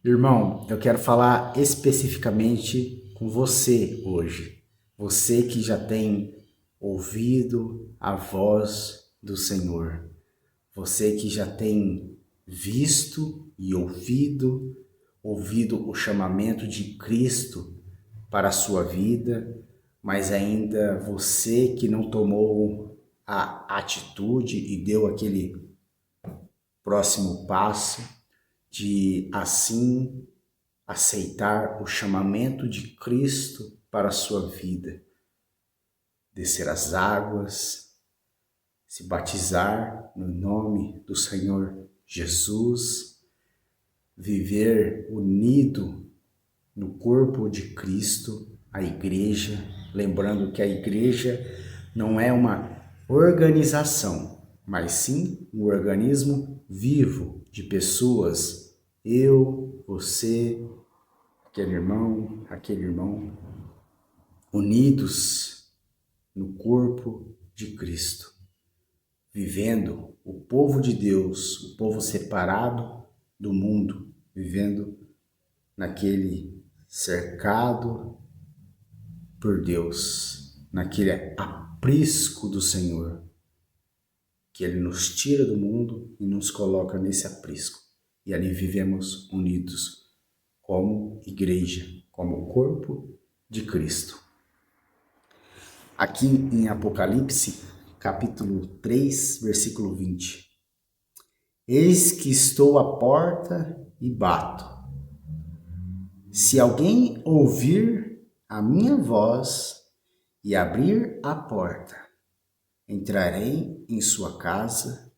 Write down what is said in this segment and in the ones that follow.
Irmão, eu quero falar especificamente com você hoje. Você que já tem ouvido a voz do Senhor. Você que já tem visto e ouvido o chamamento de Cristo para a sua vida, mas ainda você que não tomou a atitude e deu aquele próximo passo de assim aceitar o chamamento de Cristo para a sua vida, descer as águas, se batizar no nome do Senhor Jesus, viver unido no corpo de Cristo, a igreja, lembrando que a igreja não é uma organização, mas sim um organismo vivo de pessoas, eu, você, aquele irmão, unidos no corpo de Cristo, vivendo o povo de Deus, o povo separado do mundo, vivendo naquele cercado por Deus, naquele aprisco do Senhor, que Ele nos tira do mundo e nos coloca nesse aprisco. E ali vivemos unidos como igreja, como corpo de Cristo. Aqui em Apocalipse, capítulo 3, versículo 20. Eis que estou à porta e bato. Se alguém ouvir a minha voz e abrir a porta, entrarei em sua casa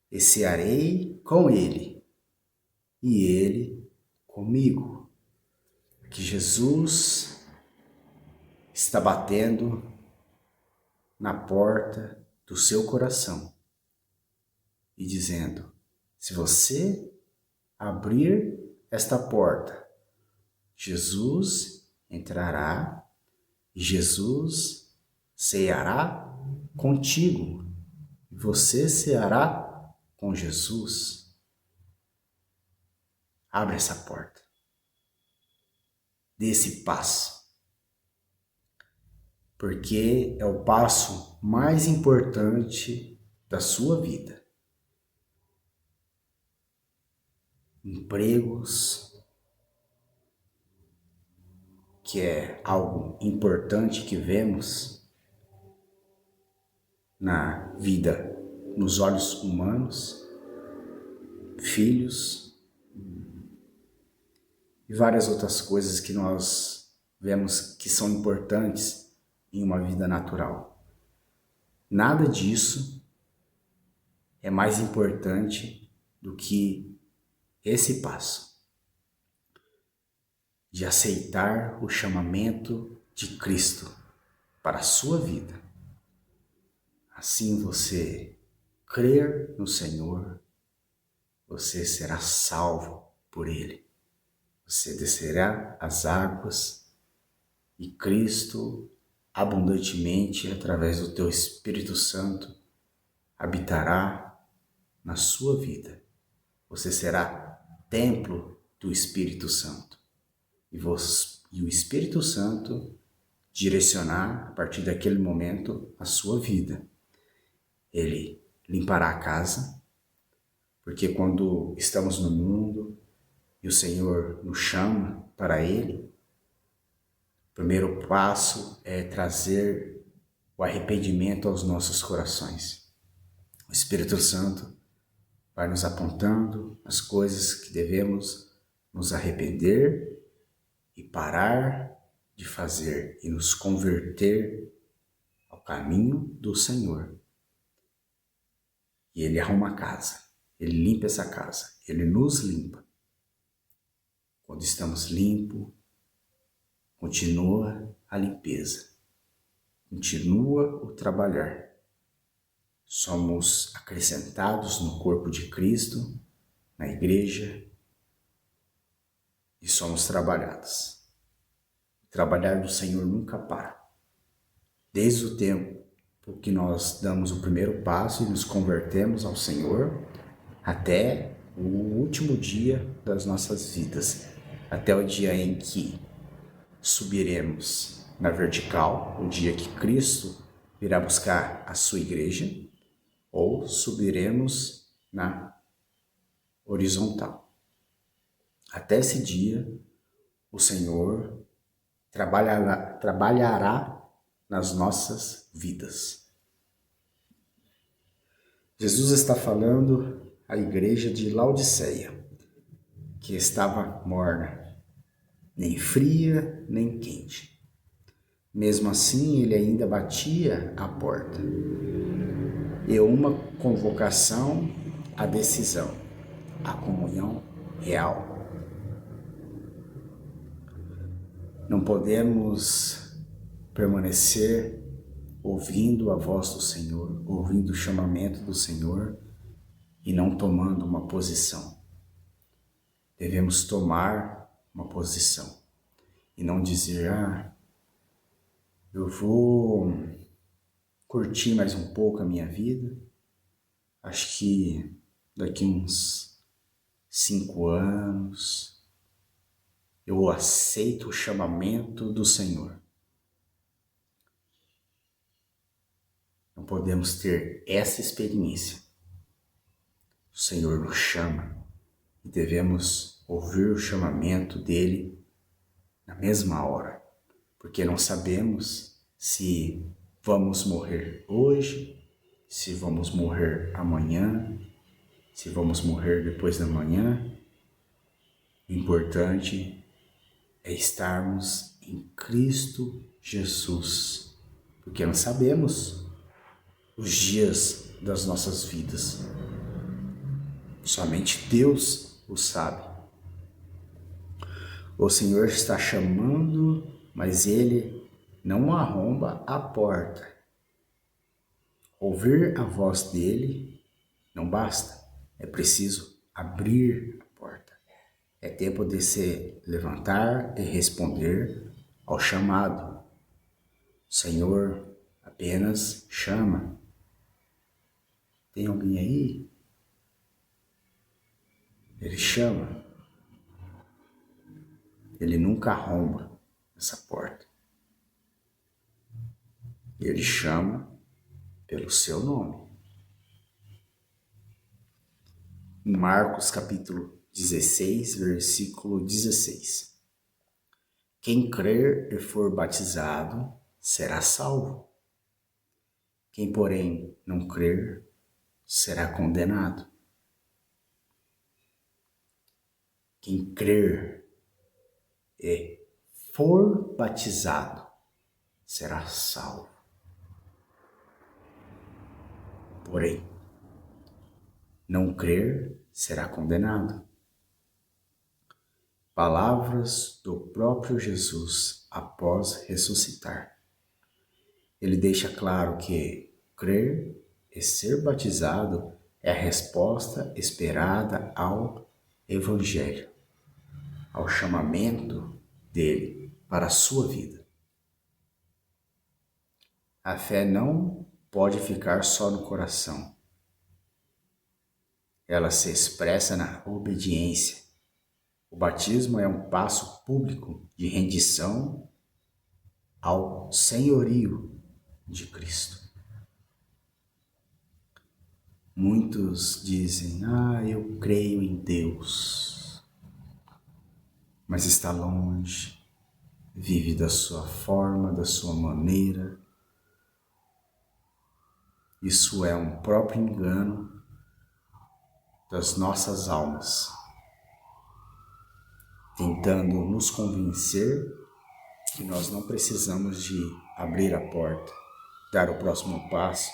e cearei com ele, e ele comigo. Que Jesus está batendo na porta do seu coração e dizendo: se você abrir esta porta, Jesus entrará e Jesus ceará contigo. E você ceará com Jesus. Abre essa porta. Dê esse passo. Porque é o passo mais importante da sua vida. Empregos, que é algo importante que vemos na vida, nos olhos humanos, filhos e várias outras coisas que nós vemos que são importantes em uma vida natural. Nada disso é mais importante do que esse passo de aceitar o chamamento de Cristo para a sua vida. Assim você crer no Senhor, você será salvo por Ele. Você descerá as águas e Cristo, abundantemente, através do teu Espírito Santo, habitará na sua vida. Você será templo do Espírito Santo. E o Espírito Santo direcionar, a partir daquele momento, a sua vida. Ele limpará a casa, porque quando estamos no mundo e o Senhor nos chama para Ele, o primeiro passo é trazer o arrependimento aos nossos corações. O Espírito Santo vai nos apontando as coisas que devemos nos arrepender e parar de fazer e nos converter ao caminho do Senhor. E Ele arruma a casa, Ele limpa essa casa, Ele nos limpa. Quando estamos limpos, continua a limpeza, continua o trabalhar. Somos acrescentados no corpo de Cristo, na igreja, e somos trabalhados. O trabalhar do Senhor nunca para. Desde o tempo que nós damos o primeiro passo e nos convertemos ao Senhor, até o último dia das nossas vidas, até o dia em que subiremos na vertical, o dia que Cristo virá buscar a sua igreja, ou subiremos na horizontal. Até esse dia, o Senhor trabalhará nas nossas vidas. Jesus está falando à igreja de Laodiceia, que estava morna, nem fria, nem quente. Mesmo assim, ele ainda batia à porta. E uma convocação à decisão, à comunhão real. Não podemos permanecer ouvindo a voz do Senhor, ouvindo o chamamento do Senhor e não tomando uma posição. Devemos tomar uma posição e não dizer, eu vou curtir mais um pouco a minha vida, acho que daqui uns 5 anos eu aceito o chamamento do Senhor. Não podemos ter essa experiência. O Senhor nos chama e devemos ouvir o chamamento dele na mesma hora, porque não sabemos se vamos morrer hoje, se vamos morrer amanhã, se vamos morrer depois da manhã. O importante é estarmos em Cristo Jesus, porque não sabemos os dias das nossas vidas. Somente Deus o sabe. O Senhor está chamando, mas Ele não arromba a porta. Ouvir a voz dele não basta, é preciso abrir a porta. É tempo de se levantar e responder ao chamado. O Senhor apenas chama. Tem alguém aí? Ele chama. Ele nunca arromba essa porta. Ele chama pelo seu nome. Em Marcos capítulo 16, versículo 16. Quem crer e for batizado será salvo. Quem, porém, não crer será condenado. Quem crer e for batizado será salvo. Porém, não crer será condenado. Palavras do próprio Jesus após ressuscitar. Ele deixa claro que crer e ser batizado é a resposta esperada ao Evangelho, ao chamamento dele para a sua vida. A fé não pode ficar só no coração. Ela se expressa na obediência. O batismo é um passo público de rendição ao senhorio de Cristo. Muitos dizem, eu creio em Deus, mas está longe, vive da sua forma, da sua maneira. Isso é um próprio engano das nossas almas, tentando nos convencer que nós não precisamos de abrir a porta, dar o próximo passo,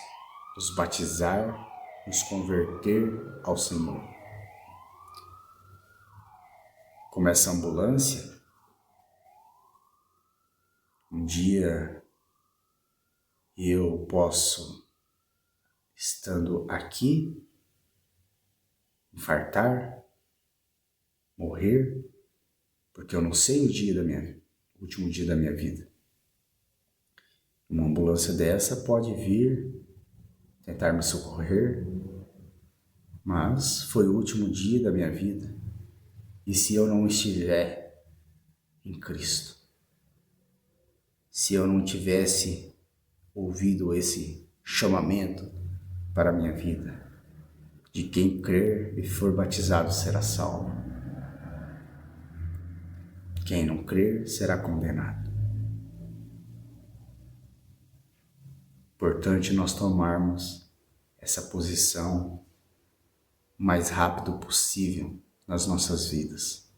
nos batizar, nos converter ao Senhor. Como essa ambulância, um dia eu posso, estando aqui, infartar, morrer, porque eu não sei o último dia da minha vida. Uma ambulância dessa pode vir tentar me socorrer, mas foi o último dia da minha vida. E se eu não estiver em Cristo, se eu não tivesse ouvido esse chamamento para a minha vida, de quem crer e for batizado será salvo, quem não crer será condenado. Importante nós tomarmos essa posição o mais rápido possível nas nossas vidas.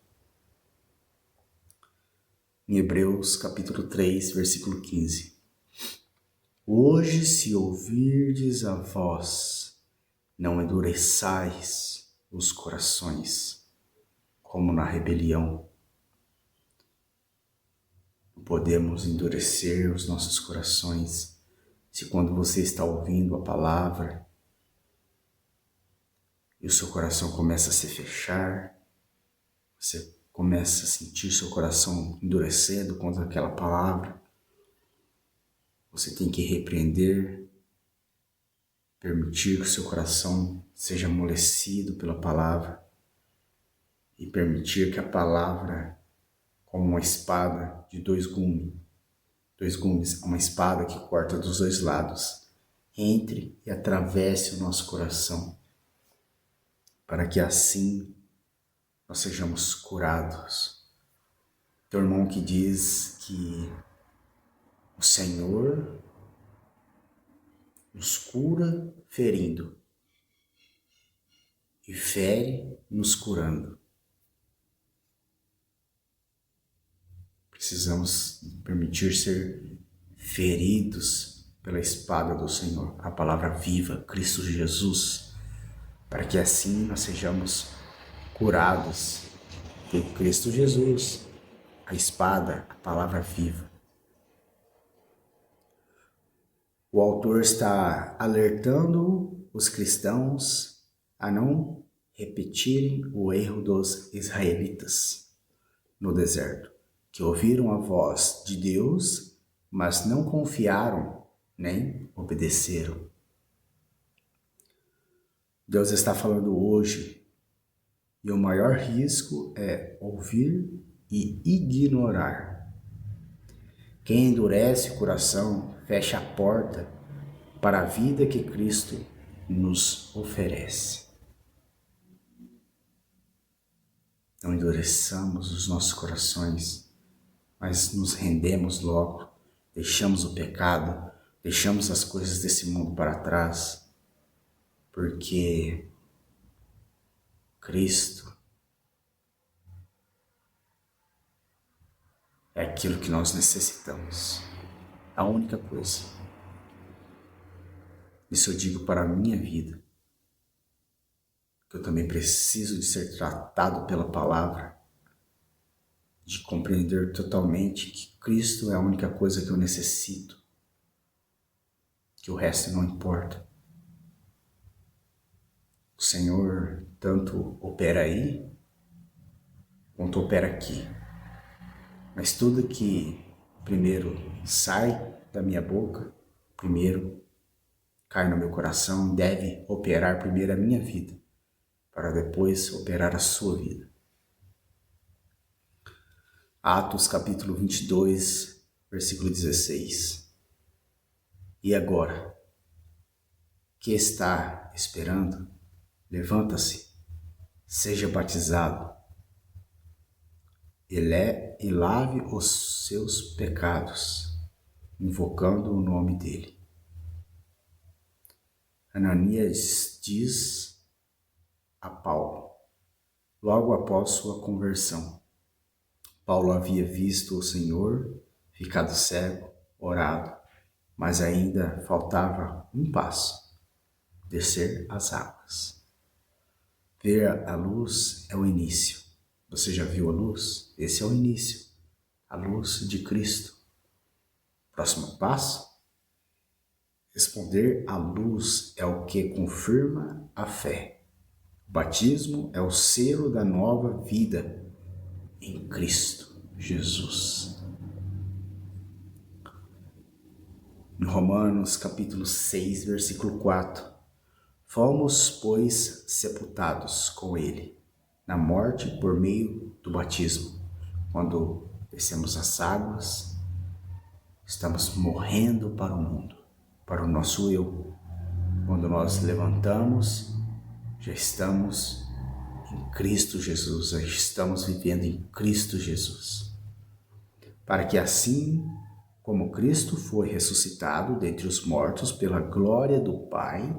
Em Hebreus capítulo 3, versículo 15. Hoje, se ouvirdes a voz, não endureçais os corações, como na rebelião. Não podemos endurecer os nossos corações se quando você está ouvindo a palavra e o seu coração começa a se fechar, você começa a sentir seu coração endurecendo contra aquela palavra, você tem que repreender, permitir que o seu coração seja amolecido pela palavra e permitir que a palavra, como uma espada de dois gumes, uma espada que corta dos dois lados, entre e atravesse o nosso coração, para que assim nós sejamos curados. Tem um irmão que diz que o Senhor nos cura ferindo e fere nos curando. Precisamos permitir ser feridos pela espada do Senhor, a palavra viva, Cristo Jesus, para que assim nós sejamos curados por Cristo Jesus, a espada, a palavra viva. O autor está alertando os cristãos a não repetirem o erro dos israelitas no deserto, que ouviram a voz de Deus, mas não confiaram nem obedeceram. Deus está falando hoje, e o maior risco é ouvir e ignorar. Quem endurece o coração fecha a porta para a vida que Cristo nos oferece. Não endureçamos os nossos corações, mas nos rendemos logo, deixamos o pecado, deixamos as coisas desse mundo para trás, porque Cristo é aquilo que nós necessitamos, a única coisa. Isso eu digo para a minha vida, que eu também preciso de ser tratado pela palavra, de compreender totalmente que Cristo é a única coisa que eu necessito, que o resto não importa. O Senhor tanto opera aí, quanto opera aqui. Mas tudo que primeiro sai da minha boca, primeiro cai no meu coração, deve operar primeiro a minha vida, para depois operar a sua vida. Atos capítulo 22, versículo 16. E agora, que está esperando? Levanta-se, seja batizado, e lave os seus pecados, invocando o nome dele. Ananias diz a Paulo, logo após sua conversão. Paulo havia visto o Senhor, ficado cego, orado, mas ainda faltava um passo, descer as águas. Ver a luz é o início. Você já viu a luz? Esse é o início, a luz de Cristo. Próximo passo? Responder à luz é o que confirma a fé. O batismo é o selo da nova vida em Cristo Jesus. Em Romanos capítulo 6, versículo 4, Fomos, pois, sepultados com ele na morte por meio do batismo. Quando descemos as águas, estamos morrendo para o mundo, para o nosso eu. Quando nós levantamos, já estamos em Cristo Jesus, já estamos vivendo em Cristo Jesus. Para que assim como Cristo foi ressuscitado dentre os mortos pela glória do Pai,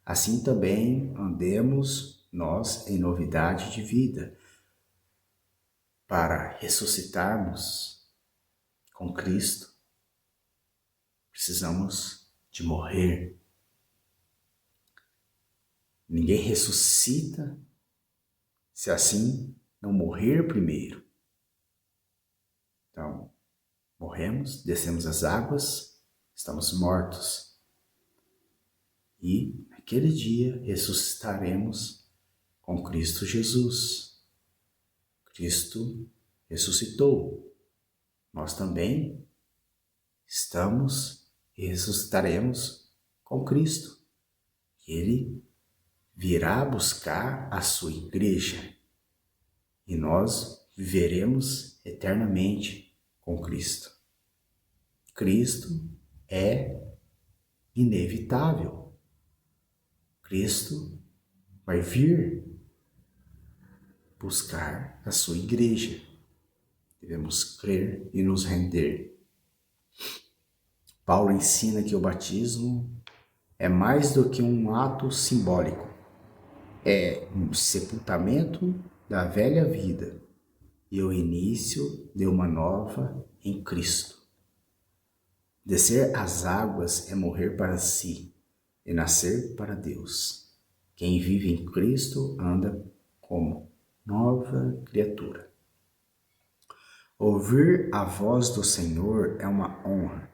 assim também andemos nós em novidade de vida. Para ressuscitarmos com Cristo, precisamos de morrer. Ninguém ressuscita se assim não morrer primeiro. Então, morremos, descemos as águas, estamos mortos. E naquele dia ressuscitaremos com Cristo Jesus. Cristo ressuscitou. Nós também estamos e ressuscitaremos com Cristo. Ele virá buscar a sua igreja e nós viveremos eternamente com Cristo. Cristo é inevitável. Cristo vai vir buscar a sua igreja. Devemos crer e nos render. Paulo ensina que o batismo é mais do que um ato simbólico. É um sepultamento da velha vida e o início de uma nova em Cristo. Descer as águas é morrer para si e nascer para Deus. Quem vive em Cristo anda como nova criatura. Ouvir a voz do Senhor é uma honra,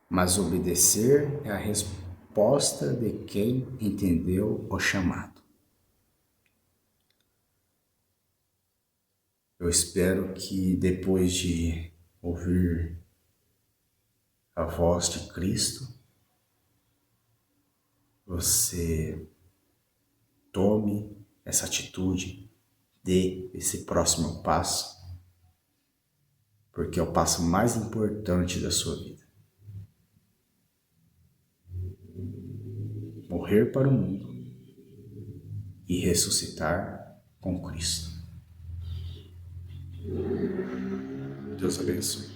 mas obedecer é a resposta de quem entendeu o chamado. Eu espero que depois de ouvir a voz de Cristo, você tome essa atitude, dê esse próximo passo, porque é o passo mais importante da sua vida. Morrer para o mundo e ressuscitar com Cristo. Deus abençoe.